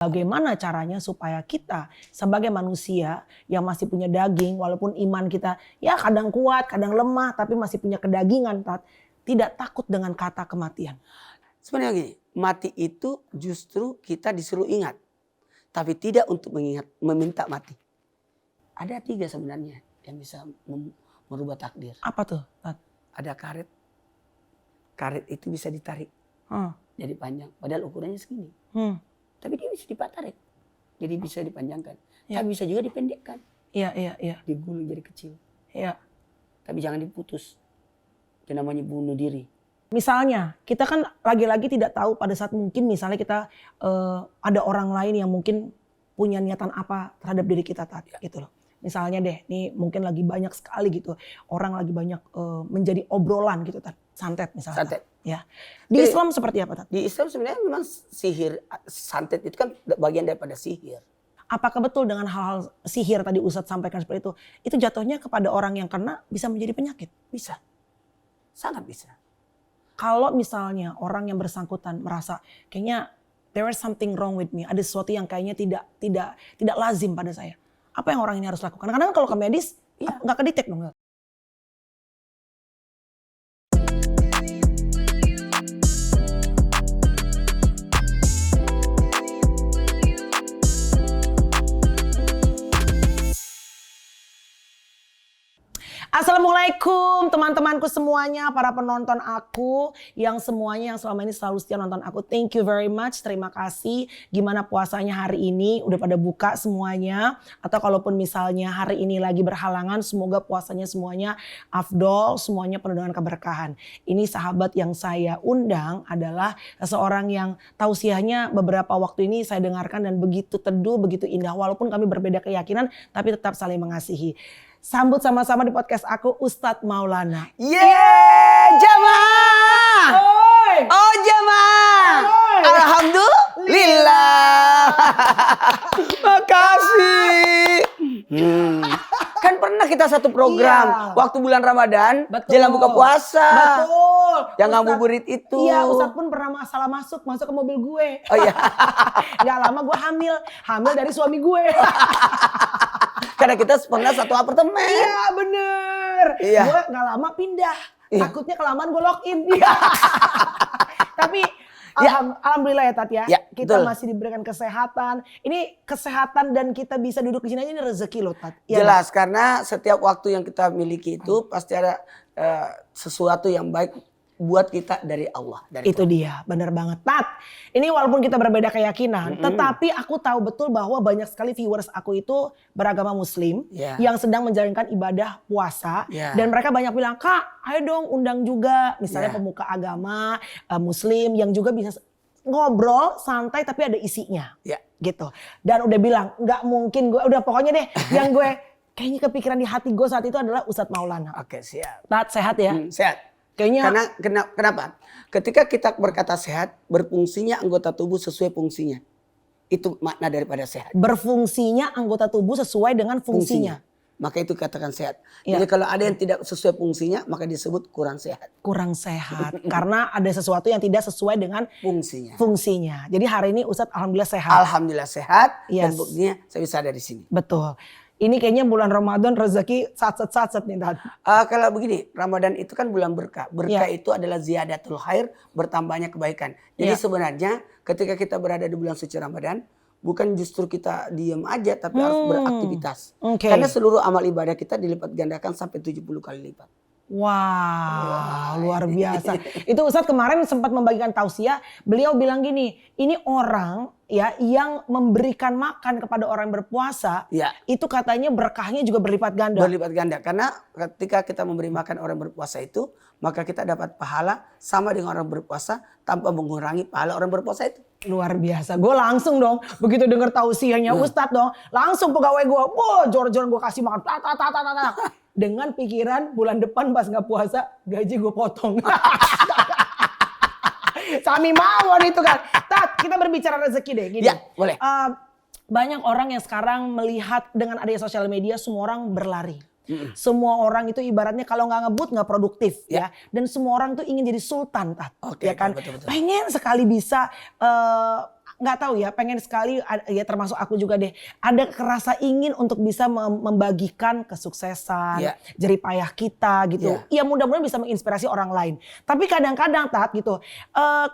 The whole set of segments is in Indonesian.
Bagaimana caranya supaya kita sebagai manusia yang masih punya daging, walaupun iman kita ya kadang kuat, kadang lemah, tapi masih punya kedagingan, tidak takut dengan kata kematian. Sebenarnya gini, mati itu justru kita disuruh ingat. Tapi tidak untuk meminta mati. Ada 3 sebenarnya yang bisa merubah takdir. Apa tuh, Tat? Ada karet. Karet itu bisa ditarik. Jadi panjang. Padahal ukurannya segini. Tapi dia bisa ditarik. Jadi bisa dipanjangkan. Ya. Tapi bisa juga dipendekkan. Iya. Digulung jadi kecil. Iya. Tapi jangan diputus. Itu namanya bunuh diri. Misalnya kita kan lagi-lagi tidak tahu pada saat mungkin misalnya kita ada orang lain yang mungkin punya niatan apa terhadap diri kita gitu loh. Misalnya deh, nih mungkin lagi banyak sekali gitu orang lagi banyak menjadi obrolan gitu santet misalnya. Santet. Ya. Di Islam seperti apa, Tat? Di Islam sebenarnya memang sihir, santet itu kan bagian daripada sihir. Apakah betul dengan hal-hal sihir tadi Ustadz sampaikan seperti itu jatuhnya kepada orang yang kena bisa menjadi penyakit? Bisa. Sangat bisa. Kalau misalnya orang yang bersangkutan merasa kayaknya there is something wrong with me, ada sesuatu yang kayaknya tidak lazim pada saya. Apa yang orang ini harus lakukan? Karena kalau ke medis nggak kedetek dong. Assalamualaikum teman-temanku semuanya, para penonton aku yang semuanya yang selama ini selalu setia nonton aku. Thank you very much, terima kasih. Gimana puasanya hari ini? Udah pada buka semuanya? Atau kalaupun misalnya hari ini lagi berhalangan, semoga puasanya semuanya afdol, semuanya penuh dengan keberkahan. Ini sahabat yang saya undang adalah seseorang yang tausiahnya beberapa waktu ini saya dengarkan dan begitu teduh, begitu indah. Walaupun kami berbeda keyakinan, tapi tetap saling mengasihi. Sambut sama-sama di podcast aku Ustadz Maulana. Jamaah. Oh jamaah. Alhamdulillah. Makasih. Kan pernah kita satu program waktu bulan Ramadan, jelang buka puasa. Betul. Yang ngabuburit itu. Iya, Ustadz pun pernah salah masuk ke mobil gue. Oh iya. Gak lama gue hamil dari suami gue. Karena kita pernah satu apartemen. Iya bener. Iya. Gue gak lama pindah. Iya. Takutnya kelamaan gue login. Tapi alhamdulillah ya Tat ya. Kita masih diberikan kesehatan. Ini kesehatan dan kita bisa duduk di sini aja ini rezeki loh Tat. Ya, jelas karena setiap waktu yang kita miliki itu pasti ada sesuatu yang baik buat kita dari Allah. Itu dia, benar banget. Tat, ini walaupun kita berbeda keyakinan, tetapi aku tahu betul bahwa banyak sekali viewers aku itu beragama muslim yang sedang menjalankan ibadah puasa. Dan mereka banyak bilang, Kak ayo dong undang juga misalnya pemuka agama muslim yang juga bisa ngobrol santai tapi ada isinya. Gitu. Dan udah bilang, nggak mungkin gue, udah pokoknya deh yang gue kayaknya kepikiran di hati gue saat itu adalah Ustadz Maulana. Oke siap. Tat sehat ya? Sehat. Kayaknya kenapa? Ketika kita berkata sehat, berfungsinya anggota tubuh sesuai fungsinya. Itu makna daripada sehat. Berfungsinya anggota tubuh sesuai dengan fungsinya. Maka itu katakan sehat. Jadi kalau ada yang tidak sesuai fungsinya, maka disebut kurang sehat. Kurang sehat. Karena ada sesuatu yang tidak sesuai dengan fungsinya. Jadi hari ini Ustadz alhamdulillah sehat. Alhamdulillah sehat. Dan buktinya saya bisa ada di sini. Betul. Ini kayaknya bulan Ramadan rezeki satset nih Tat. Kalau begini, Ramadan itu kan bulan berkah. Berkah itu adalah ziyadatul khair, bertambahnya kebaikan. Jadi sebenarnya ketika kita berada di bulan suci Ramadan, bukan justru kita diam aja, tapi harus beraktivitas. Karena seluruh amal ibadah kita dilipat gandakan sampai 70 kali lipat. Wow, luar biasa. Itu Ustadz kemarin sempat membagikan tausiah, beliau bilang gini, ini orang ya yang memberikan makan kepada orang yang berpuasa, itu katanya berkahnya juga berlipat ganda. Berlipat ganda, karena ketika kita memberi makan orang berpuasa itu, maka kita dapat pahala sama dengan orang berpuasa tanpa mengurangi pahala orang berpuasa itu. Luar biasa, gue langsung dong begitu dengar tausiahnya Ustadz dong, langsung pegawai gue, jor-joran gue kasih makan, dengan pikiran bulan depan pas nggak puasa gaji gue potong. Sami mawon itu kan. Tat, kita berbicara rezeki deh. Gini. Ya, boleh. Banyak orang yang sekarang melihat dengan adanya sosial media semua orang berlari. Semua orang itu ibaratnya kalau nggak ngebut nggak produktif ya. Dan semua orang tuh ingin jadi sultan Tat. Ya kan. Betul. Pengen sekali bisa nggak tahu ya, pengen sekali ya termasuk aku juga deh, ada kerasa ingin untuk bisa membagikan kesuksesan, Iya. jerih payah kita gitu. Ya mudah-mudahan bisa menginspirasi orang lain. Tapi kadang-kadang Tat gitu,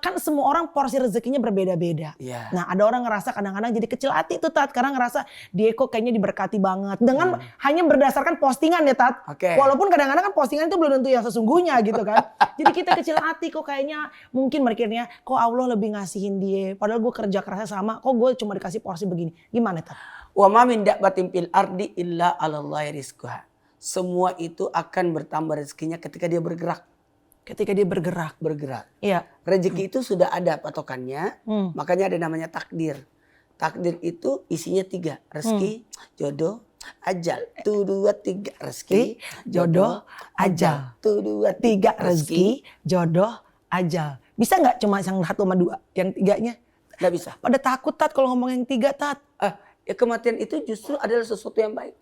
kan semua orang porsi rezekinya berbeda-beda. Iya. Nah ada orang ngerasa kadang-kadang jadi kecil hati tuh Tat, karena ngerasa dia kok kayaknya diberkati banget dengan hanya berdasarkan postingan ya Tat. Oke. Walaupun kadang-kadang kan postingan itu belum tentu yang sesungguhnya gitu kan. Jadi kita kecil hati kok kayaknya mungkin mikirnya kok Allah lebih ngasihin dia. Padahal gue kerja kerasnya sama, kok gue cuma dikasih porsi begini. Gimana Tat? Wa ma min dabbatin fil ardi illa 'alallahi rizquha. Semua itu akan bertambah rezekinya ketika dia bergerak. Ketika dia bergerak. Bergerak. Iya. Rezeki itu sudah ada patokannya, makanya ada namanya takdir. Takdir itu isinya 3, rezeki, jodoh, ajal. 1, 2, 3, rezeki, Jodoh, ajal. 1, 2, 3 rezeki, jodoh, ajal. Bisa nggak cuma yang 1 sama 2? Yang 3-nya? Nggak bisa. Pada takut Tat kalau ngomong yang 3 Tat. Ya kematian itu justru adalah sesuatu yang baik.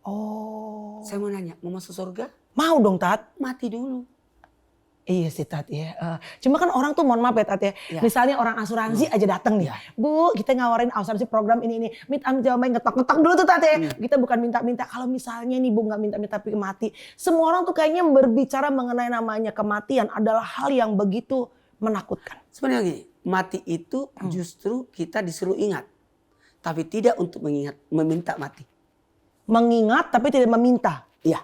Oh. Saya mau nanya, mau masuk surga? Mau dong Tat. Mati dulu. Iya sih Tat ya. Cuma kan orang tuh mohon maaf ya Tat ya. Ya. Misalnya orang asuransi aja datang nih. Ya. Bu kita ngawarin asuransi program ini. Minta jawabannya ngetok-ngetok dulu tuh Tat ya. Kita bukan minta-minta. Kalau misalnya nih Bu gak minta-minta tapi mati. Semua orang tuh kayaknya berbicara mengenai namanya kematian adalah hal yang begitu menakutkan. Sebenarnya gini, mati itu justru kita disuruh ingat. Tapi tidak untuk meminta mati. Mengingat tapi tidak meminta. Iya.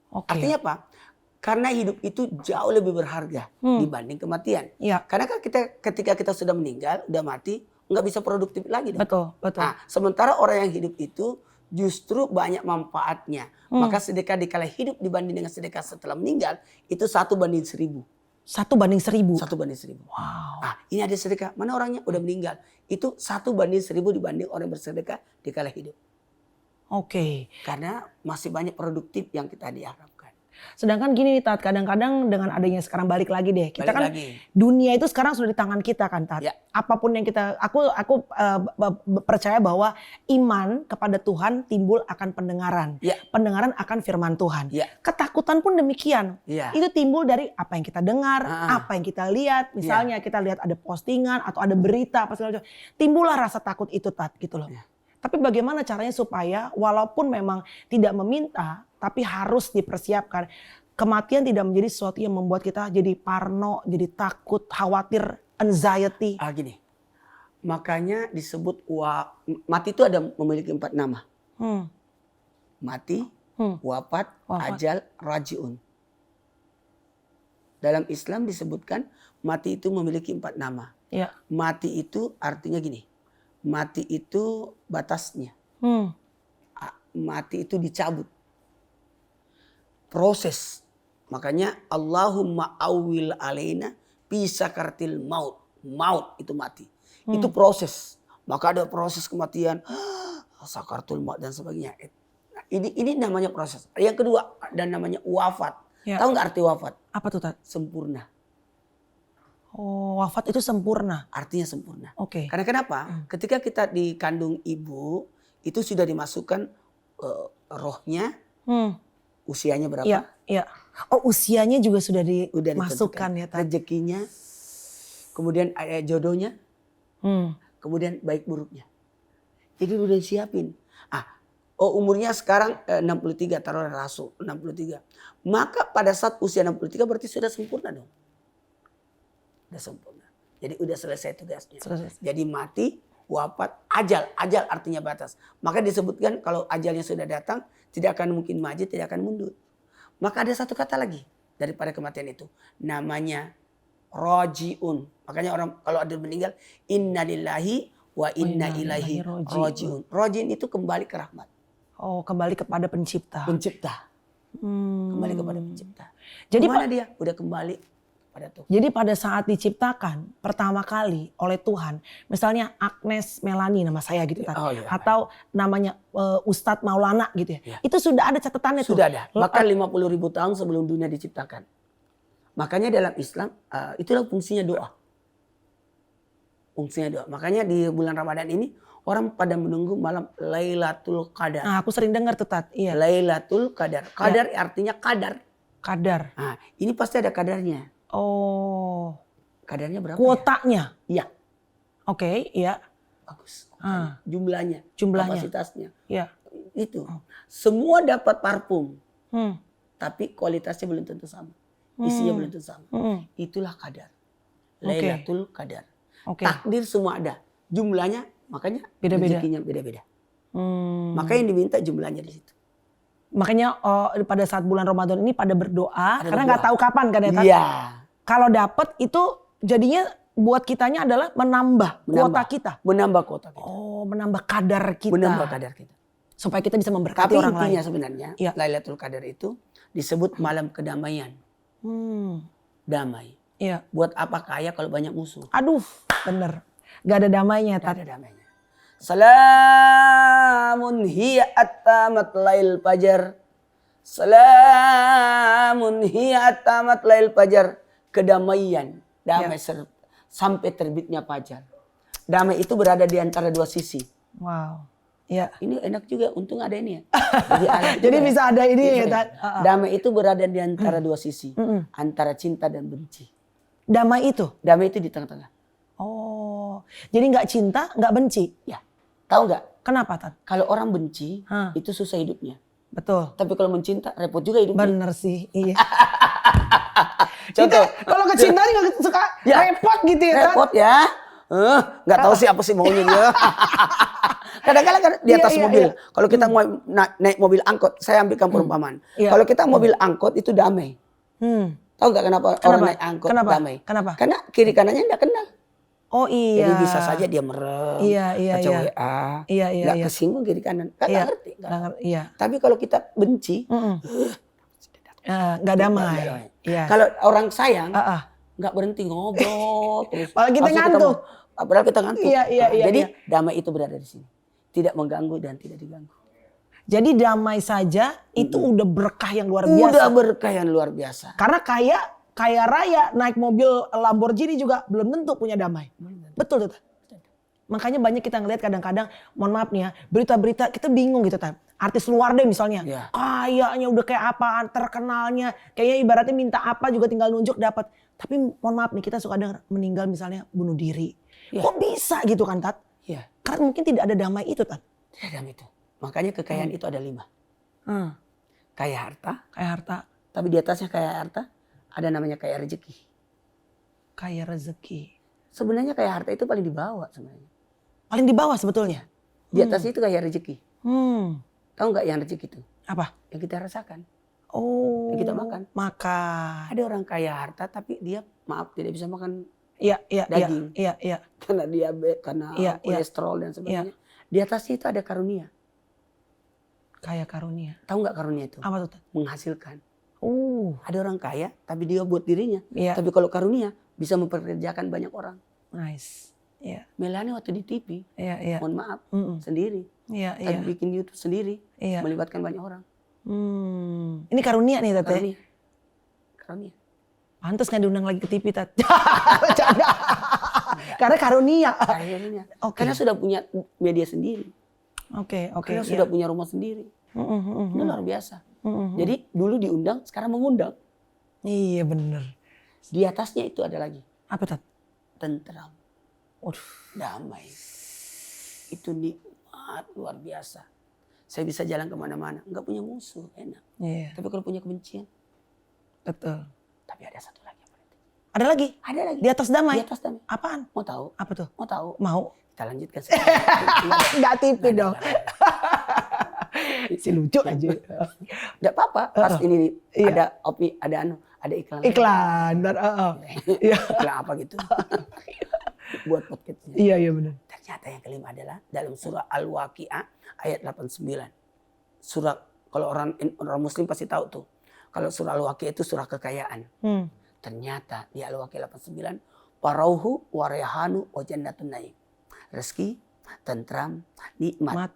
Oke. Artinya apa? Karena hidup itu jauh lebih berharga dibanding kematian. Iya. Karena kan ketika kita sudah meninggal, udah mati, nggak bisa produktif lagi dong. Betul. Nah, sementara orang yang hidup itu justru banyak manfaatnya. Maka sedekah dikala hidup dibanding dengan sedekah setelah meninggal, itu 1:1000. 1:1000. 1:1000. Wow. Nah, ini ada sedekah. Mana orangnya udah meninggal? Itu 1:1000 dibanding orang yang bersedekah dikala hidup. Oke. Karena masih banyak produktif yang kita diharapkan. Sedangkan gini nih Tat, kadang-kadang dengan adanya sekarang balik lagi deh. Kita Balik kan lagi. dunia itu sekarang sudah di tangan kita kan Tat. Ya. Apapun yang kita, aku percaya bahwa iman kepada Tuhan timbul akan pendengaran. Ya. Pendengaran akan firman Tuhan. Ya. Ketakutan pun demikian. Ya. Itu timbul dari apa yang kita dengar, apa yang kita lihat. Misalnya kita lihat ada postingan atau ada berita apa segala macam. Timbullah rasa takut itu Tat gitu loh. Ya. Tapi bagaimana caranya supaya walaupun memang tidak meminta, tapi harus dipersiapkan. Kematian tidak menjadi sesuatu yang membuat kita jadi parno, jadi takut, khawatir, anxiety. Gini, makanya disebut mati itu ada memiliki 4 nama. Mati, wafat, ajal, rajiun. Dalam Islam disebutkan mati itu memiliki 4 nama. Ya. Mati itu artinya gini. Mati itu batasnya. Mati itu dicabut. Proses. Makanya Allahumma awil alaina bisakartil maut. Maut itu mati. Itu proses. Maka ada proses kematian. Sakartul maut dan sebagainya. Nah, ini namanya proses. Yang kedua dan namanya wafat. Ya. Tahu nggak arti wafat? Apa tuh Tat? Sempurna. Oh, wafat itu sempurna. Artinya sempurna. Oke. Karena kenapa? Ketika kita dikandung ibu, itu sudah dimasukkan rohnya, usianya berapa? Iya, iya. Oh, usianya juga sudah Udah dimasukkan ya Tat. rezekinya, kemudian jodohnya, kemudian baik buruknya. Itu udah disiapin. Umurnya sekarang 63, taruh rasul 63. Maka pada saat usia 63 berarti sudah sempurna dong. Sudah sempurna. Jadi udah selesai tugasnya. Selesai. Jadi mati, wafat, ajal. Ajal artinya batas. Maka disebutkan kalau ajalnya sudah datang, tidak akan mungkin maju, tidak akan mundur. Maka ada satu kata lagi daripada kematian itu. Namanya rojiun. Makanya orang kalau ada meninggal, inna lillahi wa inna ilaihi rojiun. Rojiun itu kembali ke rahmat. Oh, kembali kepada pencipta. Pencipta. Kembali kepada pencipta. Jadi mana dia? Udah kembali pada Tuhan. Jadi pada saat diciptakan pertama kali oleh Tuhan, misalnya Agnes Melani nama saya gitu kan, atau namanya Ustadz Maulana gitu ya, itu sudah ada catatannya tuh. Sudah ada. Bahkan 50.000 tahun sebelum dunia diciptakan. Makanya dalam Islam itulah fungsinya doa. Fungsinya doa. Makanya di bulan Ramadan ini orang pada menunggu malam Lailatul Qadar. Nah, aku sering dengar tuh Tat. Iya. Lailatul Qadar. Qadar artinya kadar. Kadar. Nah, ini pasti ada kadarnya. Oh. Kadarnya berapa? Kuotanya. Ya? Iya. Oke, iya. Bagus. Ah. Jumlahnya, Jumlahnya. kapasitasnya. Iya. Itu. Semua dapat parfum, Hmm. tapi kualitasnya belum tentu sama. Isinya belum tentu sama. Itulah kadar. Lailatul Qadar. Oke. Takdir semua ada. Jumlahnya makanya Beda-beda. rezekinya beda-beda. Makanya yang diminta jumlahnya di situ. Makanya pada saat bulan Ramadan ini pada berdoa Pada karena berdoa. nggak tahu kapan kan ya Tat? Iya. Kalau dapat itu jadinya buat kitanya adalah menambah kuota kita. Menambah kuota kita. Oh, menambah kadar kita. Menambah kadar kita. Supaya kita bisa memberkati Tapi orang intinya lain. sebenarnya Iya. Lailatul Qadar itu disebut malam kedamaian. Damai. Iya. Buat apa kaya kalau banyak musuh? Aduh, bener. Gak ada damainya, Tidak Tat. ada damainya. Salamun hiya attamat lail fajar. Salamun hiya attamat lail fajar. Kedamaian. Damai sampai terbitnya fajar. Damai itu berada di antara dua sisi. Wow. Iya. Ini enak juga, untung ada ini ya. Jadi, alat Jadi juga bisa ada ini Bisa ya, ya. Tat. Damai itu berada di antara dua sisi. Antara cinta dan benci. Damai itu. Damai itu di tengah-tengah. Oh, jadi nggak cinta, nggak benci. Ya, tahu nggak? Kenapa, Tat? Kalau orang benci, Hah. itu susah hidupnya. Betul. Tapi kalau mencinta, repot juga hidupnya. Bener sih, iya. Contoh, Kalau kecintaan nggak suka Ya. repot gitu ya, Tat. repot ya. Nggak tahu sih apa sih maunya dia. Kadang-kadang kan di atas Iya, mobil. iya. Kalau kita mau naik mobil angkot, saya ambilkan perumpamaan. Iya. Kalau kita mobil angkot itu damai. Hmm. Tahu nggak kenapa orang naik angkot Kenapa? damai? Kenapa? Karena kiri kanannya nggak kenal. Oh iya. Jadi bisa saja dia merem, Iya, iya, baca iya. WA, Iya, iya, nggak iya. kesinggung kiri kanan. Kan nggak ngerti. nggak. Nggak ngerti, iya. Tapi kalau kita benci, Nggak damai. damai. Iya. kalau orang sayang, Ah, ah. nggak berhenti ngobrol terus. Padahal kita Langsung ngantuk. Padahal kita ngantuk. Iya, iya, iya, Jadi iya. damai itu berada di sini. Tidak mengganggu dan tidak diganggu. Jadi damai saja itu udah berkah yang luar biasa. Udah berkah yang luar biasa. Karena kaya raya naik mobil Lamborghini juga belum tentu punya damai. Betul tuh. Tat? Makanya banyak kita ngelihat kadang-kadang, mohon maaf nih ya, berita-berita kita bingung gitu Tat. Artis luar deh misalnya, Iya. kayaknya udah kayak apaan, terkenalnya, kayaknya ibaratnya minta apa juga tinggal nunjuk dapat. Tapi mohon maaf nih, kita suka dengar meninggal misalnya bunuh diri. Iya. Kok bisa gitu kan Tat? Iya, Karena mungkin tidak ada damai itu Tat. tidak damai itu. Makanya kekayaan itu ada 5. Kaya harta, Kayak harta, tapi di atasnya kaya harta ada namanya kaya rezeki. kaya rezeki. Sebenarnya kaya harta itu paling di bawah sebenarnya. Paling di bawah sebetulnya. Di atasnya itu kaya rezeki. Tahu nggak yang rezeki itu? Apa? Yang kita rasakan. Oh. Yang kita makan. Makan. Ada orang kaya harta tapi dia maaf tidak bisa makan Iya, iya, iya, Daging. iya, iya. karena diabetes, karena Iya, iya. kolesterol dan sebagainya. Di atasnya itu ada karunia. Kaya karunia. Tahu nggak karunia itu? Apa tuh Tat? Menghasilkan. Ada Ada orang kaya tapi dia buat dirinya. Iya. Tapi kalau karunia bisa mempekerjakan banyak orang. Nice. Iya, Melani waktu di TV, iya, iya. mohon maaf, Mm-mm. sendiri. Iya, Tadi iya. bikin YouTube sendiri, Iya. melibatkan banyak orang. Ini karunia nih Tat. Ya? Karunia. Karunia. Pantes nggak diundang lagi ke TV Tat. Bercanda. Karena karunia. Karunia. Oke. Karena sudah punya media sendiri. Oke. Karena Iya. sudah punya rumah sendiri. Itu luar biasa. Jadi dulu diundang, sekarang mengundang. Iya bener. Di atasnya itu ada lagi. Apa Tat? Tentram, Waduh. damai. Itu nikmat luar biasa. Saya bisa jalan kemana-mana, nggak punya musuh, enak. Iya, Tapi kalau punya kebencian, betul. tapi ada satu lagi. Ada lagi? Ada lagi. Di atas damai? Di atas damai. Apaan? Mau tahu? Apa tuh? Mau tahu? Mau? Kita lanjutkan sekarang. Nggak TV dong. Si lucu aja. Tidak apa-apa. Pas ini Iya. ada iklan. Iklan. Iya. Iklan apa gitu. Buat podcastnya. Iya, iya benar. Ternyata yang kelima adalah dalam surah Al-Waqi'ah ayat 89. Surah, kalau orang muslim pasti tahu tuh. Kalau surah Al-Waqi'ah itu surah kekayaan. Ternyata di Al-Waqi'ah 89, parauhu warayhanu wa jannatun naim. Rezeki, tentram, nikmat. Mat.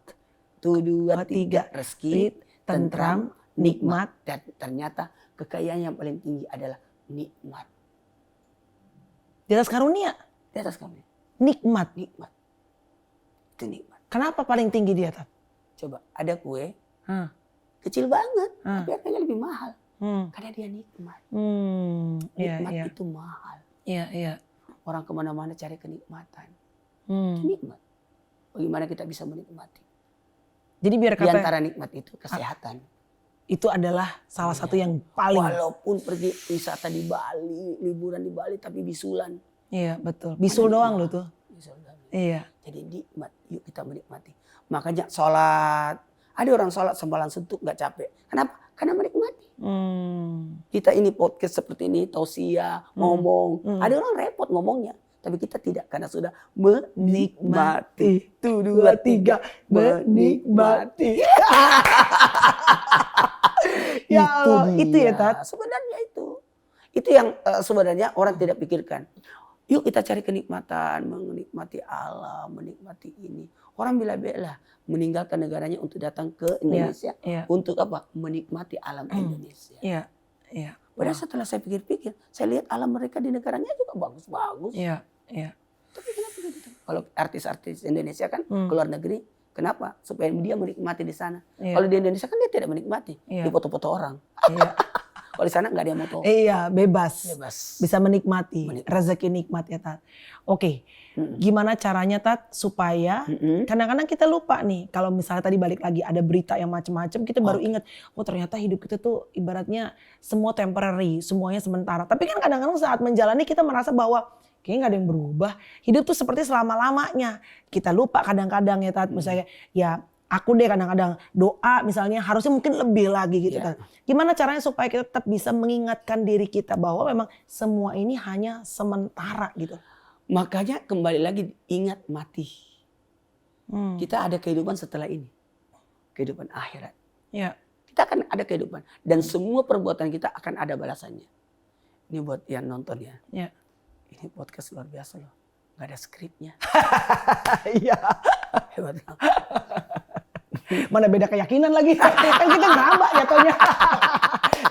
1, 2, 3. Rezeki, Tentram, nikmat. Dan ternyata kekayaan yang paling tinggi adalah nikmat. Di atas karunia. Di atas kami. Nikmat. Nikmat. Itu nikmat. Kenapa paling tinggi dia Tat? Coba ada kue Hah. kecil banget, Hah. tapi harganya lebih mahal. Hmm. Karena dia nikmat. Iya, Nikmat iya. itu mahal. Iya, iya. Orang kemana-mana cari kenikmatan. Itu nikmat. Bagaimana kita bisa menikmati? Jadi biar Di kata antara nikmat itu kesehatan. itu adalah salah satu yang paling. Walaupun pergi wisata di Bali, liburan di Bali tapi bisulan. Iya betul. Bisul doang loh tuh. Bisul doang. Iya. Jadi nikmat, yuk kita menikmati. Makanya sholat, ada orang sholat sembalan suntuk gak capek. Kenapa? Karena menikmati. Kita ini podcast seperti ini, tausiah, ngomong. Ada orang repot ngomongnya. Tapi kita tidak, karena sudah menikmati. 1, 2, 3, menikmati. Ya Allah, itu ya Tat. Sebenarnya itu. Itu yang sebenarnya orang tidak pikirkan. Yuk kita cari kenikmatan, menikmati alam, menikmati ini. Orang bela-bela meninggalkan negaranya untuk datang ke Indonesia. Untuk apa? Menikmati alam Indonesia. Iya, iya. Padahal setelah saya pikir-pikir, saya lihat alam mereka di negaranya juga bagus-bagus. Iya, iya. Tapi kenapa begitu? Kalau artis-artis Indonesia kan keluar negeri, kenapa? Supaya dia menikmati di sana. Kalau di Indonesia kan dia tidak menikmati, di foto-foto orang. Kalau di sana nggak ada yang mau tahu. Iya, bebas. Bisa menikmati. Menikmati. Rezeki nikmat ya Tat. Oke, gimana caranya Tat supaya kadang-kadang kita lupa nih. Kalau misalnya tadi balik lagi ada berita yang macam-macam, kita baru ingat, oh ternyata hidup kita tuh ibaratnya semua temporary, semuanya sementara. Tapi kan kadang-kadang saat menjalani kita merasa bahwa kayaknya nggak ada yang berubah. Hidup tuh seperti selama-lamanya. Kita lupa kadang-kadang ya Tat. Misalnya ya aku deh kadang-kadang doa misalnya harusnya mungkin lebih lagi gitu kan. Gimana caranya supaya kita tetap bisa mengingatkan diri kita bahwa memang semua ini hanya sementara gitu. Makanya kembali lagi ingat mati. Kita ada kehidupan setelah ini. Kehidupan akhirat. Ya. Kita akan ada kehidupan. Dan semua perbuatan kita akan ada balasannya. Ini buat yang nonton ya. Ya. Ini podcast luar biasa loh. Gak ada skripnya. Iya. Hebat. Mana beda keyakinan lagi. Kan kita ngeraba jatuhnya.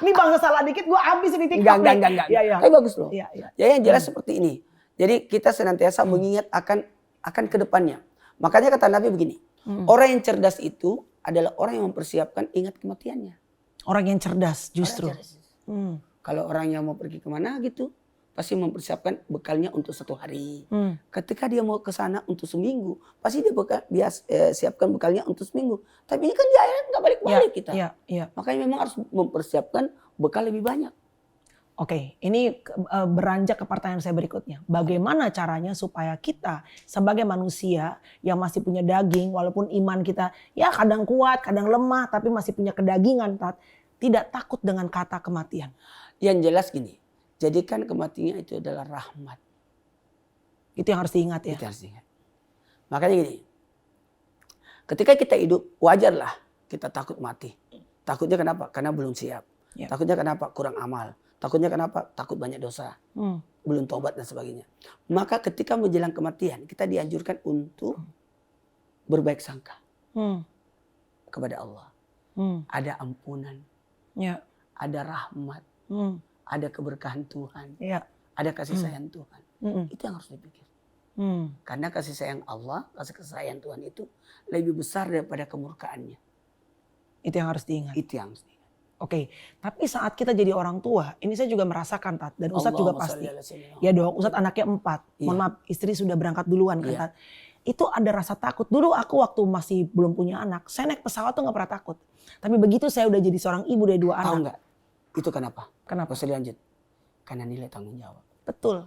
Ini bangsa salah dikit gue habis ini TikTok. Enggak. Ya. Tapi bagus loh. Ya. Ya yang jelas seperti ini. Jadi kita senantiasa mengingat akan kedepannya. Makanya kata Nabi begini. Orang yang cerdas itu adalah orang yang mempersiapkan ingat kematiannya. Orang yang cerdas justru. Kalau orang yang mau pergi kemana gitu. Pasti mempersiapkan bekalnya untuk 1 hari. Ketika dia mau ke sana untuk seminggu, pasti dia siapkan bekalnya untuk seminggu. Tapi ini kan di akhirat nggak balik-balik kita. Iya. Makanya memang harus mempersiapkan bekal lebih banyak. Oke, ini beranjak ke pertanyaan saya berikutnya. Bagaimana caranya supaya kita sebagai manusia yang masih punya daging, walaupun iman kita ya kadang kuat, kadang lemah, tapi masih punya kedagingan, Tat, tidak takut dengan kata kematian. Yang jelas gini. Jadikan kematian itu adalah rahmat. Itu yang harus diingat ya. Itu harus diingat. Makanya gini. Ketika kita hidup wajarlah kita takut mati. Takutnya kenapa? Karena belum siap. Takutnya kenapa? Kurang amal. Takutnya kenapa? Takut banyak dosa. Belum tobat dan sebagainya. Maka ketika menjelang kematian kita dianjurkan untuk berbaik sangka kepada Allah. Ada ampunan. Ada rahmat. Ada keberkahan Tuhan, ada kasih sayang Tuhan. Itu yang harus dipikir. Karena kasih sayang Allah, kasih sayang Tuhan itu lebih besar daripada kemurkaannya. Itu yang harus diingat. Itu yang harus diingat. Oke, tapi saat kita jadi orang tua, ini saya juga merasakan Tat, dan Ustadz juga pasti. Ya dong, Ustadz anaknya 4. Mohon maaf, istri sudah berangkat duluan kan Tat. Itu ada rasa takut. Dulu aku waktu masih belum punya anak, saya naik pesawat tuh gak pernah takut. Tapi begitu saya udah jadi seorang ibu dari 2 anak. Tahu nggak? Itu kenapa? Kenapa? Saya lanjut. Karena nilai tanggung jawab. Betul.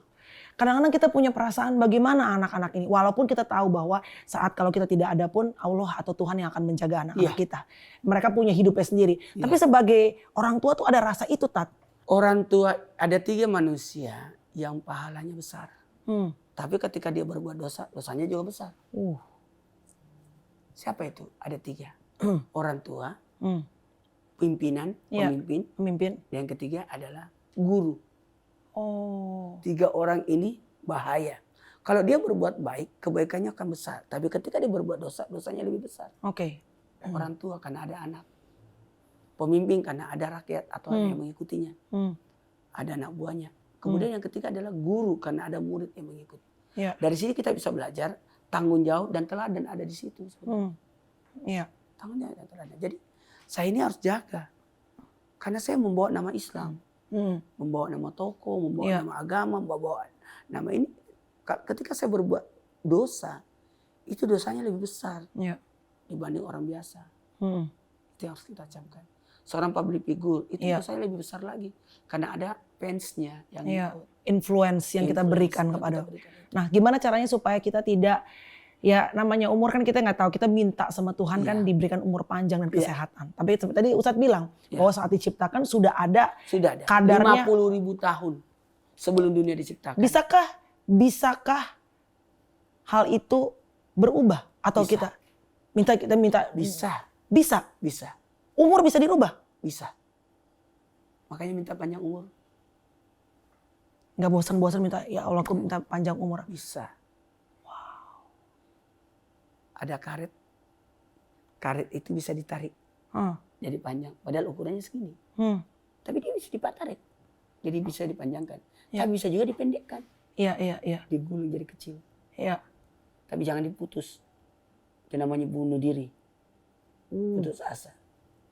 Kadang-kadang kita punya perasaan bagaimana anak-anak ini. Walaupun kita tahu bahwa saat kalau kita tidak ada pun Allah atau Tuhan yang akan menjaga anak-anak kita. Mereka punya hidupnya sendiri. Tapi sebagai orang tua tuh ada rasa itu Tat. Orang tua ada 3 manusia yang pahalanya besar. Tapi ketika dia berbuat dosa, dosanya juga besar. Siapa itu? Ada 3. Orang tua. Pimpinan, pemimpin. Yang ketiga adalah guru. 3 orang ini bahaya. Kalau dia berbuat baik, kebaikannya akan besar. Tapi ketika dia berbuat dosa, dosanya lebih besar. Orang tua karena ada anak. Pemimpin karena ada rakyat atau ada yang mengikutinya. Ada anak buahnya. Kemudian yang ketiga adalah guru karena ada murid yang mengikuti. Dari sini kita bisa belajar tanggung jawab dan teladan ada di situ. Tanggung jawab dan teladan. Jadi saya ini harus jaga. Karena saya membawa nama Islam. Membawa nama toko, membawa nama agama, membawa nama ini. Ketika saya berbuat dosa, itu dosanya lebih besar Ya. dibanding orang biasa. Hmm. Itu yang harus kita camkan. Seorang public figure itu Iya. dosanya lebih besar lagi karena ada fansnya yang Iya. ikut. Influence yang kita Influence berikan yang kepada. kita berikan. Nah, gimana caranya supaya kita tidak, ya namanya umur kan kita nggak tahu, kita minta sama Tuhan kan Iya. diberikan umur panjang dan Iya. kesehatan. Tapi seperti tadi Ustadz bilang Iya. bahwa saat diciptakan sudah ada Sudah ada kadarnya. 50.000 tahun sebelum dunia diciptakan. Bisakah hal itu berubah atau Bisa. kita minta Bisa. bisa umur bisa dirubah? Bisa. Makanya minta panjang umur. Nggak bosan-bosan minta, ya Allah aku minta panjang umur. Bisa. Ada karet. Karet itu bisa ditarik Hmm. jadi panjang. Padahal ukurannya segini. Hmm. Tapi dia bisa ditarik. Jadi bisa dipanjangkan. Ya. Tapi bisa juga dipendekkan. Iya. Digulung jadi kecil. Iya. Tapi jangan diputus. Itu namanya bunuh diri. Putus asa.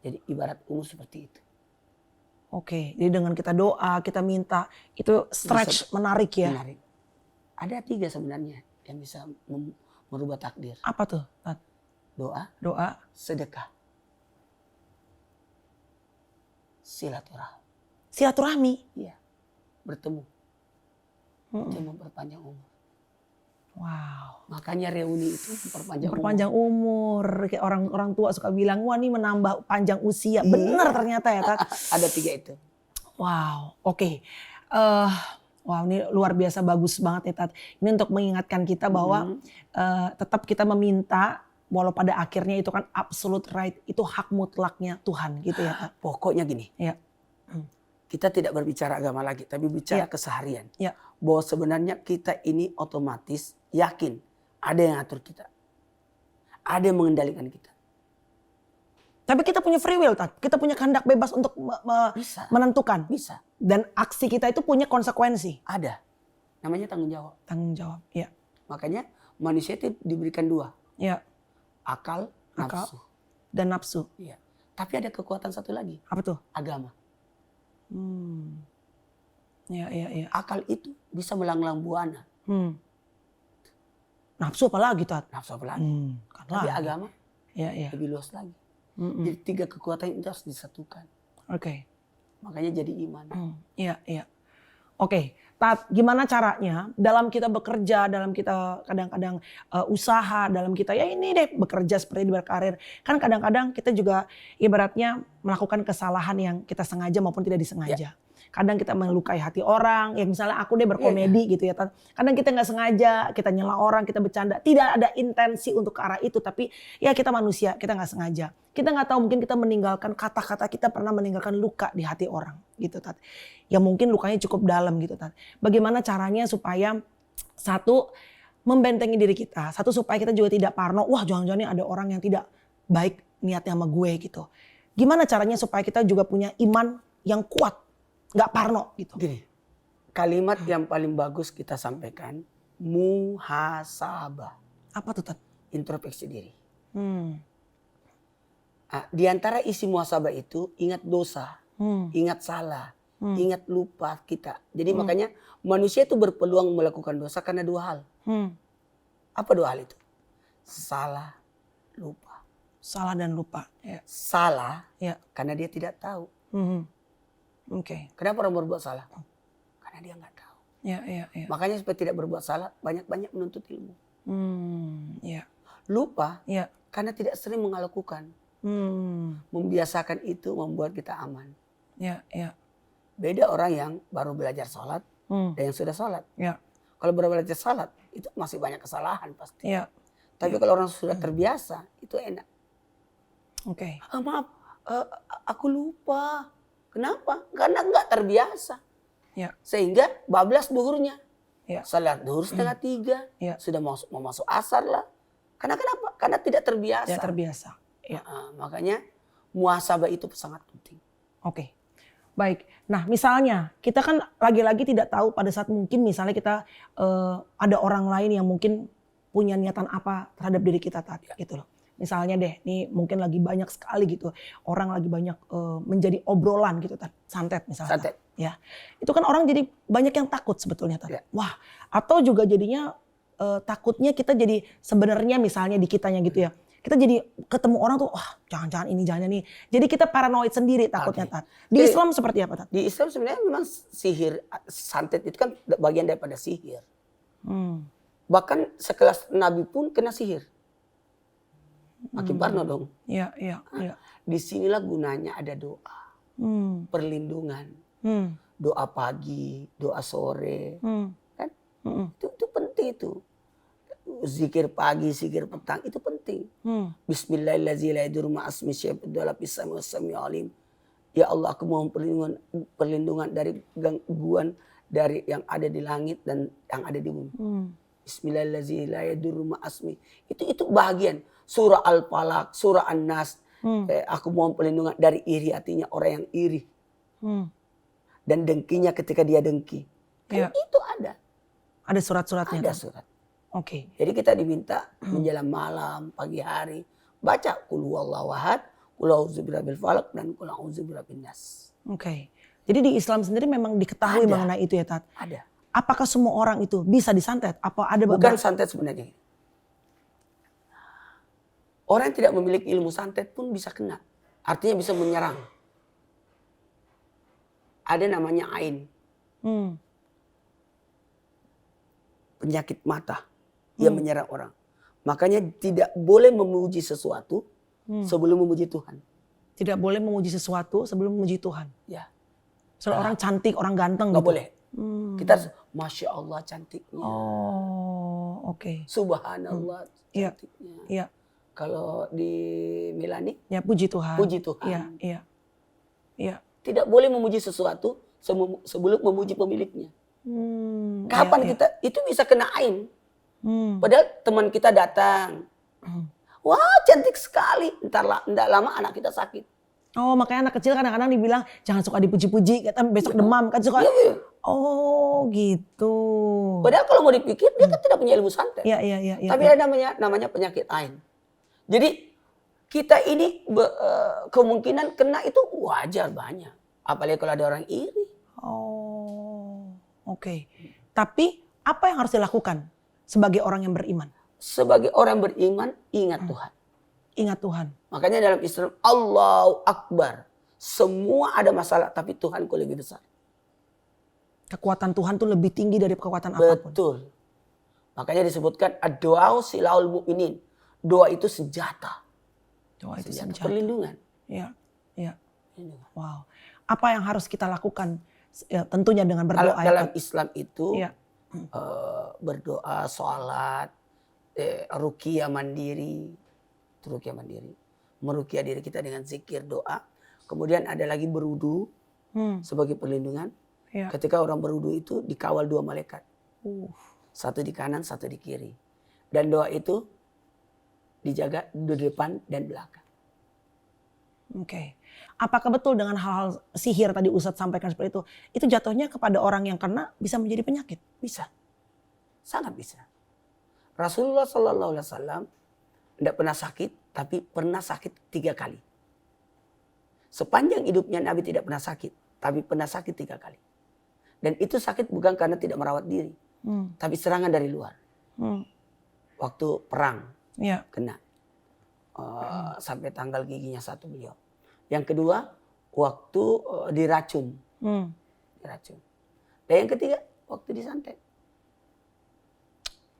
Jadi ibarat umur seperti itu. Oke, jadi dengan kita doa, kita minta, itu stretch, menarik ya. Menarik. Ada 3 sebenarnya yang bisa merubah takdir. Apa tuh, Tat? Doa, Doa, sedekah, silaturahmi. silaturahmi. Iya. Bertemu. Mm-mm. Itu memperpanjang umur. Wow. Makanya reuni itu memperpanjang umur. Perpanjang umur. Kayak orang tua suka bilang, wah ini menambah panjang usia. Benar ternyata ya, Tat. Ada 3 itu. Wow, oke. Wow, ini luar biasa bagus banget ya, Tat. Ini untuk mengingatkan kita bahwa tetap kita meminta, walau pada akhirnya itu kan absolute right, itu hak mutlaknya Tuhan gitu ya, Tat. Pokoknya gini. Ya. Kita tidak berbicara agama lagi, tapi bicara Ya. keseharian. Ya. Bahwa sebenarnya kita ini otomatis yakin ada yang atur kita. Ada yang mengendalikan kita. Tapi kita punya free will, Tat. Kita punya kehendak bebas untuk Bisa. menentukan. Bisa. Dan aksi kita itu punya konsekuensi. Ada. Namanya tanggung jawab. Tanggung jawab, ya. Makanya manusia itu diberikan 2. Ya, Akal, Akal. nafsu. dan nafsu. Iya. Tapi ada kekuatan satu lagi. Apa tuh? Agama. Ya. Akal itu bisa melanglang buana. Nafsu apa lagi, Tat? Nafsu apa lagi? Kan Tapi lagi. agama Ya. lebih luas lagi. Mm-mm. Jadi 3 kekuatan itu harus disatukan. Oke. Makanya jadi iman. Iya. Oke, Tat, gimana caranya dalam kita bekerja, dalam kita kadang-kadang usaha, dalam kita ya ini deh bekerja seperti di berkarir. Kan kadang-kadang kita juga ibaratnya melakukan kesalahan yang kita sengaja maupun tidak disengaja. Kadang kita melukai hati orang, ya misalnya aku deh berkomedi gitu ya, Tat. Kadang kita nggak sengaja, kita nyela orang, kita bercanda. Tidak ada intensi untuk ke arah itu, tapi ya kita manusia, kita nggak sengaja. Kita nggak tahu, mungkin kita meninggalkan kata-kata kita pernah meninggalkan luka di hati orang gitu, Tat. Ya mungkin lukanya cukup dalam gitu, Tat. Bagaimana caranya supaya satu membentengi diri kita, satu supaya kita juga tidak parno, wah jangan-jangan ini ada orang yang tidak baik niatnya sama gue gitu. Gimana caranya supaya kita juga punya iman yang kuat, nggak parno gitu. Gini, kalimat yang paling bagus kita sampaikan, muhasabah. Apa tuh, Tat? Introspeksi diri. Di antara isi muhasabah itu ingat dosa, ingat salah, ingat lupa kita. Jadi makanya manusia itu berpeluang melakukan dosa karena 2 hal. Apa 2 hal itu? Salah, lupa. Salah dan lupa. Ya. Salah Ya. karena dia tidak tahu. Oke. Kenapa orang berbuat salah? Karena dia nggak tahu. Ya. Makanya supaya tidak berbuat salah, banyak-banyak menuntut ilmu. Ya. Lupa Ya. karena tidak sering melakukan. Membiasakan itu membuat kita aman. Ya. Beda orang yang baru belajar sholat dan yang sudah sholat. Ya. Kalau baru belajar sholat, itu masih banyak kesalahan pasti. Ya. Tapi kalau orang sudah terbiasa, itu enak. Oke. Maaf, aku lupa. Kenapa? Karena nggak terbiasa. Ya. Sehingga bablas duhurnya. Ya. Salat duhur 2:30. Ya. Sudah mau masuk asar lah. Karena kenapa? Karena tidak terbiasa. Ya terbiasa. Ya. Makanya muhasabah itu sangat penting. Oke. Baik. Nah, misalnya kita kan lagi-lagi tidak tahu pada saat mungkin misalnya kita ada orang lain yang mungkin punya niatan apa terhadap diri kita tadi gitu loh. Misalnya deh, nih mungkin lagi banyak sekali gitu orang lagi banyak menjadi obrolan gitu, santet misalnya. Santet. Ya, itu kan orang jadi banyak yang takut sebetulnya, Ya. Wah, atau juga jadinya takutnya kita jadi sebenarnya misalnya di kitanya gitu ya. Kita jadi ketemu orang tuh, wah jangan-jangan ini, jangan ini. Jadi kita paranoid sendiri takutnya, Tat. Di Jadi, Islam seperti apa, Tat? Di Islam sebenarnya memang sihir, santet itu kan bagian daripada sihir. Bahkan sekelas Nabi pun kena sihir. Makin parno dong. Iya, iya, iya. Disinilah gunanya ada doa. Perlindungan. Doa pagi, doa sore. Kan? Itu penting itu. Zikir pagi, zikir petang itu penting. Bismillahirrahmanirrahim. Ya Allah, aku mohon perlindungan dari gangguan dari yang ada di langit dan yang ada di bumi. Bismillahirrahmanirrahim. Itu bahagian surah Al-Falaq, surah An-Nas. Aku mohon perlindungan dari iri hatinya orang yang iri. Dan dengkinya ketika dia dengki. Kan itu ada. Ada surat-suratnya. Ada surat. Oke. Jadi kita diminta menjelang malam, pagi hari baca qul huwallahu ahad, qul a'udzu birabbil falaq dan qul a'udzu birabbin nas. Oke. Jadi di Islam sendiri memang diketahui mengenai itu ya, Tat. Ada. Apakah semua orang itu bisa disantet? Apa ada Bukan santet sebenarnya. Orang yang tidak memiliki ilmu santet pun bisa kena. Artinya bisa menyerang. Ada namanya ain. Penyakit mata yang menyerang orang. Makanya tidak boleh memuji sesuatu sebelum memuji Tuhan. Tidak boleh memuji sesuatu sebelum memuji Tuhan. Ya. Soal orang cantik, orang ganteng Nggak gitu. boleh. Kita harus, Masya Allah cantiknya. Oh, oke. Subhanallah cantiknya. Iya. Kalau di Milani, Ya puji Tuhan. puji Tuhan. Iya, iya. Iya. Tidak boleh memuji sesuatu sebelum memuji pemiliknya. Kapan kita itu bisa kena ain? Padahal teman kita datang. Wah cantik sekali. Entar lama anak kita sakit. Oh makanya anak kecil kadang-kadang dibilang jangan suka dipuji-puji. Kata besok demam kan suka. Iya. Oh gitu. Padahal kalau mau dipikir dia kan tidak punya ilmu santet. Iya, iya, iya. Tapi ada namanya penyakit ain. Jadi kita ini kemungkinan kena itu wajar banyak. Apalagi kalau ada orang iri. Oh oke. Tapi apa yang harus dilakukan sebagai orang yang beriman? Sebagai orang beriman ingat Tuhan. Ingat Tuhan. Makanya dalam Islam Allahu Akbar. Semua ada masalah tapi Tuhanku lebih besar. Kekuatan Tuhan tuh lebih tinggi dari kekuatan apapun. Betul. Makanya disebutkan ad-du'a silaul mu'minin. Doa itu senjata. Doa itu senjata. Perlindungan. Iya, iya. Wow. Apa yang harus kita lakukan? Ya, tentunya dengan berdoa. Dalam Islam itu ya. Berdoa, sholat, ruqyah mandiri. Itu ruqyah mandiri. Meruqyah diri kita dengan zikir, doa. Kemudian ada lagi berwudu sebagai perlindungan. Ya. Ketika orang berwudu itu dikawal 2 malaikat. Satu di kanan, satu di kiri. Dan doa itu dijaga di depan dan belakang. Oke. Apakah betul dengan hal-hal sihir tadi Ustadz sampaikan seperti itu jatuhnya kepada orang yang kena bisa menjadi penyakit? Bisa. Sangat bisa. Rasulullah SAW tidak pernah sakit, tapi pernah sakit 3 kali. Sepanjang hidupnya Nabi tidak pernah sakit, tapi pernah sakit 3 kali. Dan itu sakit bukan karena tidak merawat diri, tapi serangan dari luar. Waktu perang kena. Sampai tanggal giginya 1 beliau. Yang kedua, waktu diracun. Diracun. Dan yang ketiga, waktu disantet.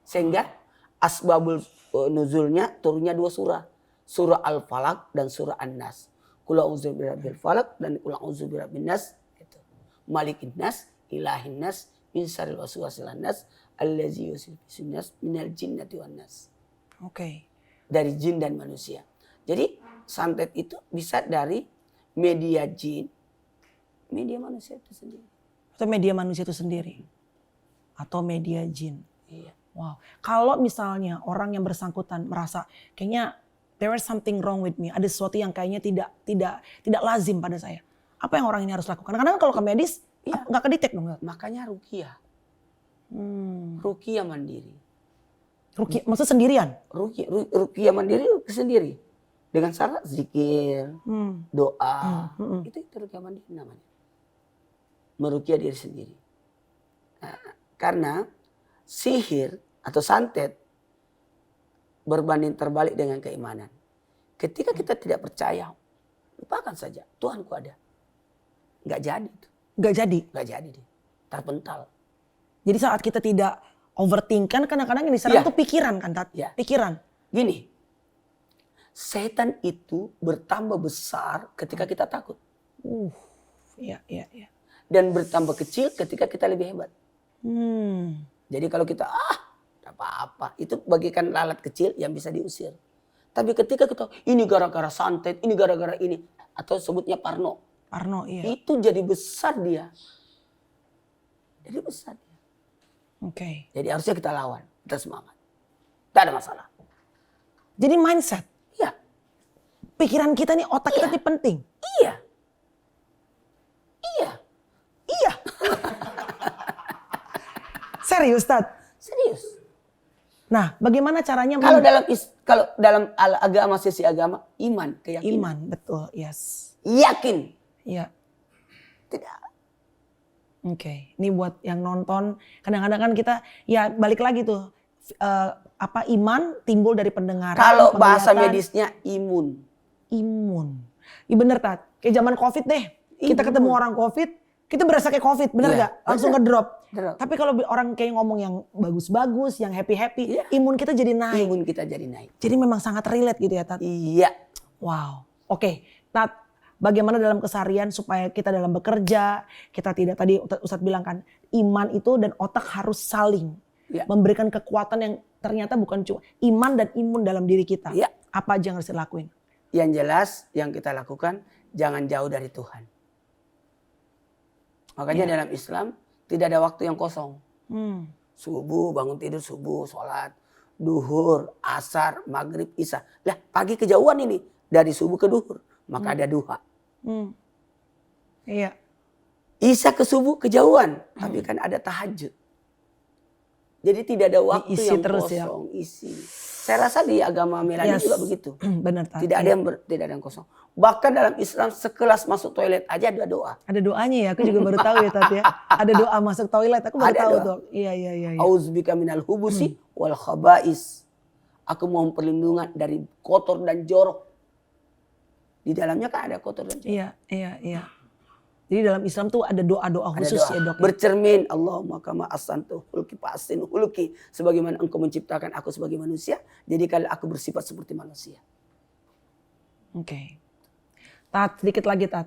Sehingga asbabul nuzulnya turunnya 2 surah. Surah Al-Falaq dan surah An-Nas. Qul a'udzu birabbil falaq dan qul a'udzu birabbin nas. Gitu. Malikin nas, ilahin nas, min syarril waswasil nas, allazi yuwaswisu nas minal jinnati wan nas. Oke. Dari jin dan manusia. Jadi santet itu bisa dari media jin, media manusia itu sendiri. Atau media manusia itu sendiri. Atau media jin. Iya. Wow. Kalau misalnya orang yang bersangkutan merasa kayaknya there is something wrong with me, ada sesuatu yang kayaknya tidak lazim pada saya. Apa yang orang ini harus lakukan? Karena kalau ke medis nggak kedetek dong. Makanya ruqyah. Ruqyah mandiri. Ruqyah, maksud sendirian? Ruqyah mandiri sendiri. Dengan syarat zikir, doa. Itu ruqyah mandiri namanya. Meruqyah diri sendiri. Nah, karena sihir atau santet berbanding terbalik dengan keimanan. Ketika kita tidak percaya, lupakan saja, Tuhanku ada. Nggak jadi. Nggak jadi. Nggak jadi dia. Terpental. Jadi saat kita tidak overthink kan kadang-kadang yang diserang Iya. tuh pikiran kan Tat? Iya. Pikiran. Gini, setan itu bertambah besar ketika kita takut. Iya, iya, iya. Dan bertambah kecil ketika kita lebih hebat. Hmm. Jadi kalau kita, tidak apa-apa. Itu bagikan lalat kecil yang bisa diusir. Tapi ketika kita, ini gara-gara santet, ini gara-gara ini. Atau sebutnya parno. Parno, iya. Itu jadi besar dia. Jadi besar dia. Oke. Jadi harusnya kita lawan. Kita semangat. Tidak ada masalah. Jadi mindset. Iya. Pikiran kita nih, otak kita nih penting. Iya. Iya. Iya. Serius Tat? Serius. Nah, bagaimana caranya? Kalau dalam agama, sisi agama, iman, keyakinan. Iman, betul, yes. Yakin. Iya. Tidak. Oke, ini buat yang nonton. Kadang-kadang kan kita, ya balik lagi tuh, iman timbul dari pendengaran. Kalau bahasa penglihatan, medisnya imun. imun. Iya bener Tat, kayak zaman COVID deh. Kita Imun. ketemu orang COVID, kita berasa kayak COVID, bener Iya, gak? Langsung bener. ngedrop. Drop. Tapi kalau orang kayak ngomong yang bagus-bagus, yang happy-happy, Iya. imun kita jadi naik. Imun kita jadi naik. Jadi memang sangat relate gitu ya Tat? Iya. Wow. Oke, Tat, bagaimana dalam keseharian supaya kita dalam bekerja, kita tidak, tadi Ustadz bilang kan, iman itu dan otak harus saling Iya. memberikan kekuatan yang ternyata bukan cuma iman dan imun dalam diri kita. Iya. Apa aja yang harus dilakuin? Yang jelas yang kita lakukan jangan jauh dari Tuhan. Makanya dalam Islam tidak ada waktu yang kosong. Subuh, bangun tidur subuh, sholat. Duhur, asar, maghrib, isya. Lah pagi kejauhan ini. Dari subuh ke duhur. Maka ada duha. Iya. Isya ke subuh kejauhan. Tapi kan ada tahajud. Jadi tidak ada waktu Diisi yang terus ya. kosong. Isi. Saya rasa di agama Melani Yes. juga begitu. Benar Tat. Tidak ada yang kosong. Bahkan dalam Islam sekelas masuk toilet aja ada doa. Ada doanya ya, aku juga baru tahu ya Tat ya. Ada doa masuk toilet, aku baru Ada tahu doa. tuh. Iya, iya, iya. Iya. Auzubika minal hubusi wal khaba'is. Aku mohon perlindungan dari kotor dan jorok. Di dalamnya kan ada kotor dan jorok. Iya, iya, iya. Jadi dalam Islam tuh ada doa-doa Ada khusus doa. ya Dok. Bercermin, Allahumma kama asantu hulki fa'asin hulki. Sebagaimana engkau menciptakan aku sebagai manusia, jadikanlah aku bersifat seperti manusia. Oke. Tat, sedikit lagi Tat.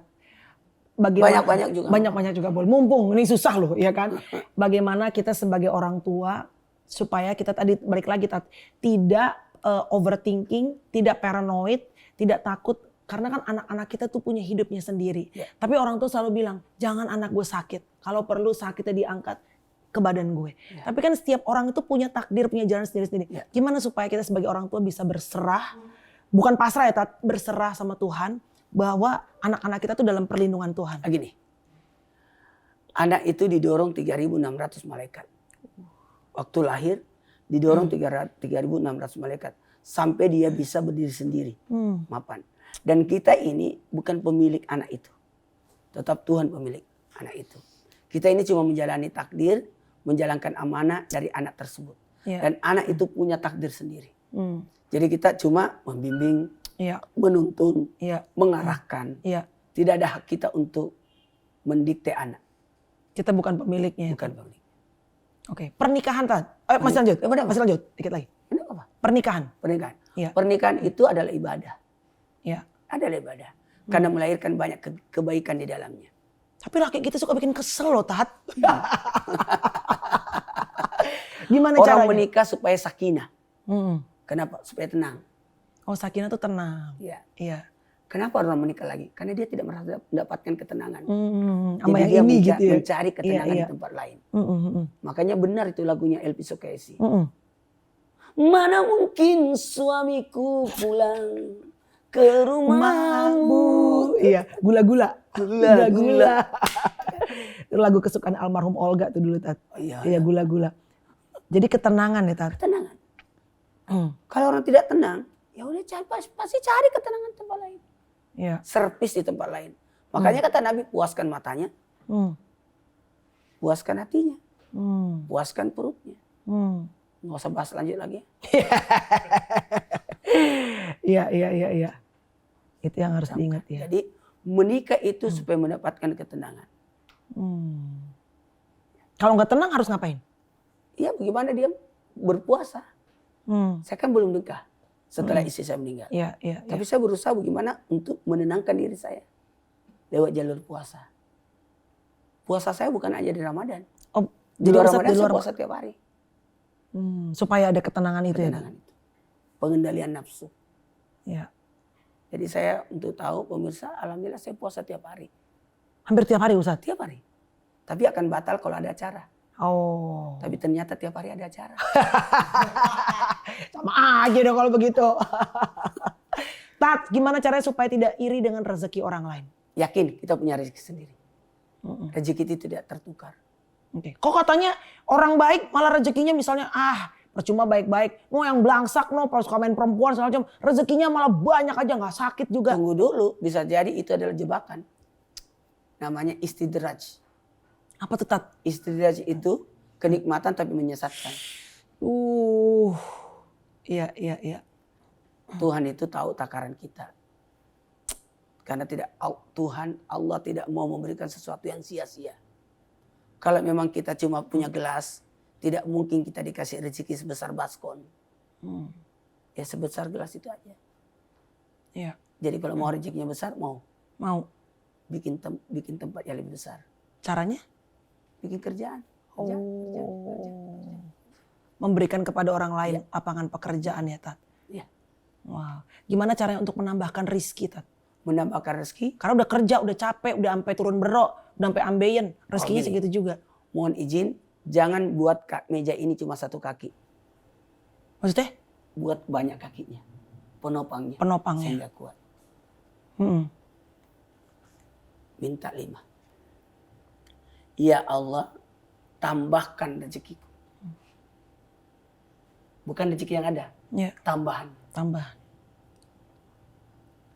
Bagaimana, Banyak-banyak juga. Banyak-banyak juga boleh. Mumpung ini susah loh ya kan. Bagaimana kita sebagai orang tua supaya kita tadi balik lagi Tat. Tidak overthinking, tidak paranoid, tidak takut. Karena kan anak-anak kita tuh punya hidupnya sendiri. Ya. Tapi orang tua selalu bilang, jangan anak gue sakit. Kalau perlu sakitnya diangkat ke badan gue. Ya. Tapi kan setiap orang itu punya takdir, punya jalan sendiri-sendiri. Ya. Gimana supaya kita sebagai orang tua bisa berserah, bukan pasrah ya Tat, berserah sama Tuhan. Bahwa anak-anak kita tuh dalam perlindungan Tuhan. Gini, anak itu didorong 3.600 malaikat. Waktu lahir didorong 3.600 malaikat. Sampai dia bisa berdiri sendiri. Mapan. Dan kita ini bukan pemilik anak itu. Tetap Tuhan pemilik anak itu. Kita ini cuma menjalani takdir, menjalankan amanah dari anak tersebut. Iya. Dan anak itu punya takdir sendiri. Jadi kita cuma membimbing, Iya, menuntun, iya, mengarahkan. iya. Tidak ada hak kita untuk mendikte anak. Kita bukan pemiliknya. Bukan pemilik. Oke, pernikahan Tat. Masih lanjut, benar, masih lanjut, dikit lagi. Ini apa? Pernikahan. Pernikahan. Iya. Pernikahan itu adalah ibadah. Iya. Adalah ibadah. Karena melahirkan banyak kebaikan di dalamnya. Tapi laki kita suka bikin kesel loh Tat. Gimana Orang caranya? menikah supaya sakinah. Mm. Kenapa? Supaya tenang. Oh sakinah tuh tenang. Ya. Iya. Kenapa orang menikah lagi? Karena dia tidak merasa mendapatkan ketenangan. Sama Jadi yang dia ini gitu ya. mencari ketenangan Iya, di tempat lain. iya. Makanya benar itu lagunya Elvi Sukaisi. Mm-mm. Mana mungkin suamiku pulang ke rumahmu. Iya, gula-gula. Gula-gula. Itu lagu kesukaan almarhum Olga tuh dulu Tat. Oh, iya, Iya, gula-gula. Jadi ketenangan ya Tat. Ketenangan. Kalau orang tidak tenang, ya udah pasti cari ketenangan tempat lain. Iya. Servis di tempat lain. Makanya kata Nabi, puaskan matanya, Hmm. puaskan hatinya, Hmm. puaskan perutnya. Hmm. Nggak usah bahas lanjut lagi. Iya. Itu yang harus diingat ya. Jadi menikah itu supaya mendapatkan ketenangan. Kalau nggak tenang harus ngapain? Iya, bagaimana dia berpuasa. Saya kan belum nikah setelah istri saya meninggal. Iya. Tapi saya berusaha bagaimana untuk menenangkan diri saya lewat jalur puasa. Puasa saya bukan aja di Ramadan. Oh, Di jadi luar Ustadz Ramadan di saya luar puasa tiap hari. supaya ada ketenangan itu Ketenangan itu. Pengendalian nafsu. ya. Jadi saya untuk tahu pemirsa, alhamdulillah saya puasa tiap hari. Hampir tiap hari Ustadz. Tiap hari. Tapi akan batal kalau ada acara. Oh. Tapi ternyata tiap hari ada acara. Sama aja dong kalau begitu. Tat, gimana caranya supaya tidak iri dengan rezeki orang lain? Yakin kita punya rezeki sendiri. Rezeki itu tidak tertukar. Oke. Kok katanya orang baik malah rezekinya misalnya percuma baik-baik. Yang belangsak pas suka main perempuan segala macam. Rezekinya malah banyak aja nggak sakit juga. Tunggu dulu, bisa jadi itu adalah jebakan. Namanya istidraj. Apa tuh Tat? Istidraj itu kenikmatan tapi menyesatkan. Iya. Tuhan itu tahu takaran kita. Karena Tuhan Allah tidak mau memberikan sesuatu yang sia-sia. Kalau memang kita cuma punya gelas, tidak mungkin kita dikasih rezeki sebesar baskon. Ya sebesar gelas itu aja. Iya. Jadi kalau mau rezekinya besar, mau bikin tempat yang lebih besar. Caranya? Bikin kerjaan. Memberikan kepada orang lain lapangan pekerjaan ya Tat. Iya. Wow. Gimana caranya untuk menambahkan rizki Tat? Menambahkan rezeki. Karena udah kerja, udah capek, udah sampai turun berok, udah sampai ambeien. Rezekinya segitu juga. Mohon izin, jangan buat meja ini cuma satu kaki. Maksudnya? Buat banyak kakinya. Penopangnya. Penopangnya. Sehingga kuat. Minta 5. Ya Allah, tambahkan rezekiku. Bukan rezeki yang ada. Ya. Tambahan.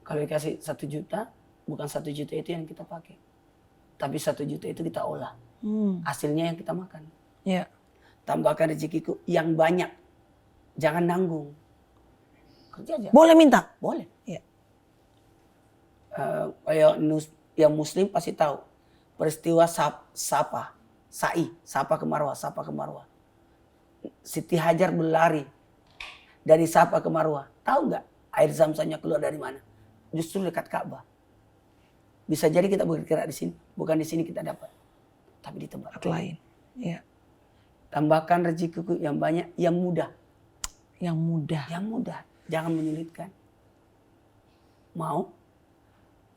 Kalau dikasih 1 juta, bukan 1 juta itu yang kita pakai. Tapi 1 juta itu kita olah. Hasilnya yang kita makan. Ya. Tambahkan rezekiku yang banyak. Jangan nanggung. Kerja aja. Boleh minta? Boleh. Ya. Yang muslim pasti tahu. Peristiwa Sapa ke Marwah. Siti Hajar berlari dari Sapa ke Marwah. Tahu nggak air zam-zamnya keluar dari mana? Justru dekat Ka'bah. Bisa jadi kita bergerak di sini, bukan di sini kita dapat, tapi di tempat lain. Ya. Tambahkan rezekiku yang banyak, yang mudah. Yang mudah. Jangan menyulitkan. Mau?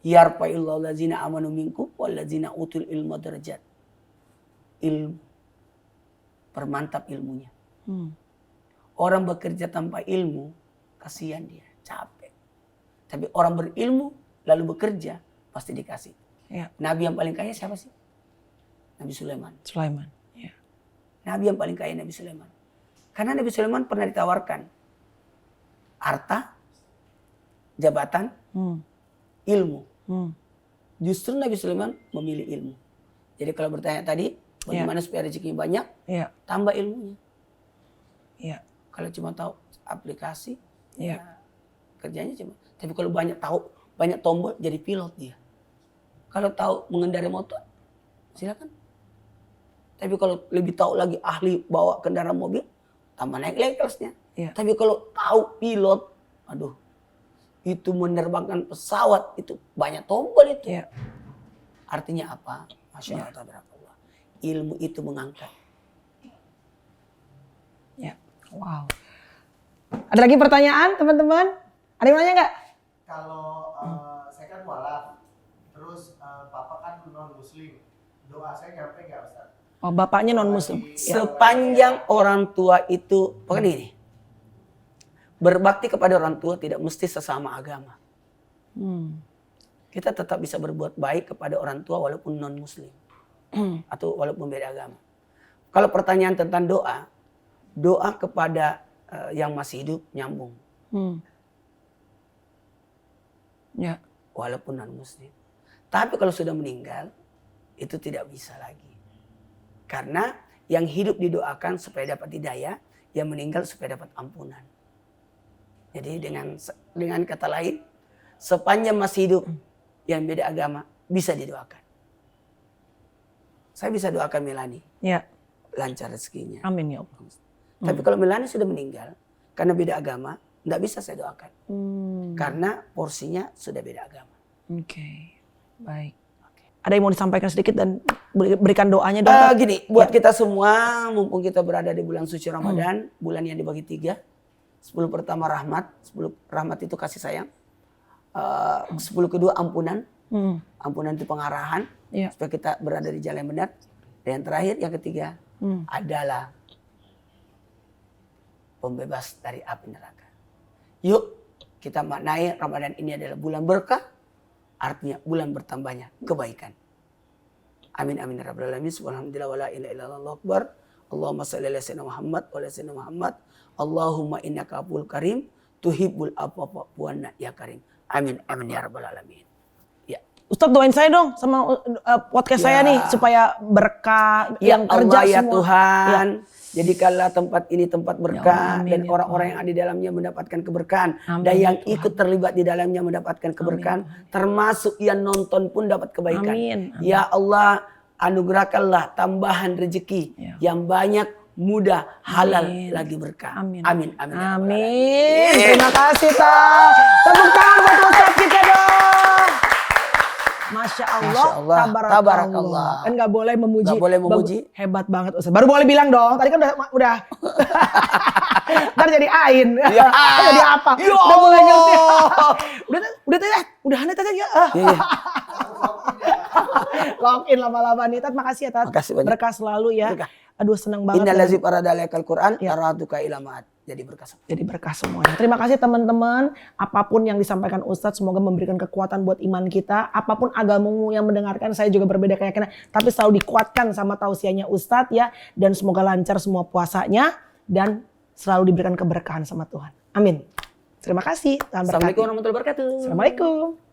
Yarfa'illahu allazina amanu minkum wallazina utul ilma darajat. Ilmu. Permantap ilmunya. Orang bekerja tanpa ilmu, kasihan dia, capek. Tapi orang berilmu lalu bekerja, pasti dikasih. Ya. Nabi yang paling kaya siapa sih? Nabi Sulaiman. Ya. Nabi yang paling kaya Nabi Sulaiman. Karena Nabi Sulaiman pernah ditawarkan harta, jabatan, ilmu. Justru Nabi Sulaiman memilih ilmu. Jadi kalau bertanya tadi, bagaimana supaya rezekinya banyak? Tambah ilmunya. Kalau cuma tahu aplikasi, kerjanya cuma. Tapi kalau banyak tombol, jadi pilot dia. Kalau tahu mengendarai motor, silakan. Tapi kalau lebih tahu lagi ahli bawa kendaraan mobil, tambah naik levelnya. Tapi kalau tahu pilot, itu menerbangkan pesawat, itu banyak tombol itu. Artinya apa? Masya Allah, tabarakallah. Ilmu itu mengangkat. Wow. Ada lagi pertanyaan teman-teman? Ada yang nanya nggak? Kalau saya kan mualaf, terus bapak kan non muslim, doa saya nyampe nggak Ustaz? Oh, bapaknya non muslim. Sepanjang orang tua itu, pokoknya ini, berbakti kepada orang tua tidak mesti sesama agama. Kita tetap bisa berbuat baik kepada orang tua walaupun non muslim atau walaupun beda agama. Kalau pertanyaan tentang doa kepada yang masih hidup nyambung. Walaupun non muslim. Tapi kalau sudah meninggal, itu tidak bisa lagi. Karena yang hidup didoakan supaya dapat hidayah, yang meninggal supaya dapat ampunan. Jadi dengan kata lain, sepanjang masih hidup yang beda agama bisa didoakan. Saya bisa doakan Melani. Ya. Lancar rezekinya. Amin ya Allah. Tapi kalau Melani sudah meninggal karena beda agama, nggak bisa saya doakan. Karena porsinya sudah beda agama. Oke. Baik. Ada yang mau disampaikan sedikit dan berikan doanya dong? Gini, buat kita semua, mumpung kita berada di bulan suci Ramadan, bulan yang dibagi 3. 10 pertama rahmat, 10 rahmat itu kasih sayang. 10 kedua ampunan. Ampunan itu pengarahan. Iya. Supaya kita berada di jalan yang benar. Dan yang terakhir, yang ketiga adalah pembebas dari api neraka. Yuk kita maknai Ramadan ini adalah bulan berkah. Artinya bulan bertambahnya kebaikan. Amin amin ya rabbal alamin. Subhanallah wa la ilaha illallah akbar. Allahumma shalli ala sayyidina Muhammad wa ala sayyidina Muhammad. Allahumma innaka afuwwul karim tuhibbul afwa fa'fu ya karim. Amin amin ya rabbal alamin. Ya. Ustadz doain saya dong sama podcast saya nih supaya berkah Ya yang Allah kerja ya semua. Tuhan. Jadikanlah tempat ini tempat berkah amin, dan ya orang-orang yang ada di dalamnya mendapatkan keberkahan. Amin, Dan ya yang ikut terlibat di dalamnya mendapatkan keberkahan. Termasuk yang nonton pun dapat kebaikan. Amin, amin. Ya Allah anugerahkanlah tambahan rezeki yang banyak, mudah, halal, lagi berkah. Amin. Amin. Amin. Ya Rabbal Amin. Terima kasih Ta. Tepuk tangan buat Ustadz kita dong. Masya Allah, tabarakallah. Kan nggak boleh memuji. Nggak boleh memuji. Hebat banget Ustadz. Baru boleh bilang dong. Tadi kan udah. Ntar jadi Ain. Ya. Jadi apa? Ya Udah mulai ngerti. Allah. Udah aneh tadi ya. Iya. Login lama-lama nih. Tat, makasih ya Tat. Makasih banyak. Berkah selalu ya. Berkah. Aduh seneng banget. Innalazi paradalekal Quran aratuka ilamaat. Jadi berkah. Jadi berkah semuanya. Terima kasih teman-teman. Apapun yang disampaikan Ustadz semoga memberikan kekuatan buat iman kita. Apapun agamamu yang mendengarkan, saya juga berbeda keyakinan. Tapi selalu dikuatkan sama tausiahnya Ustadz ya. Dan semoga lancar semua puasanya. Dan selalu diberikan keberkahan sama Tuhan. Amin. Terima kasih. Assalamualaikum warahmatullahi wabarakatuh. Assalamualaikum.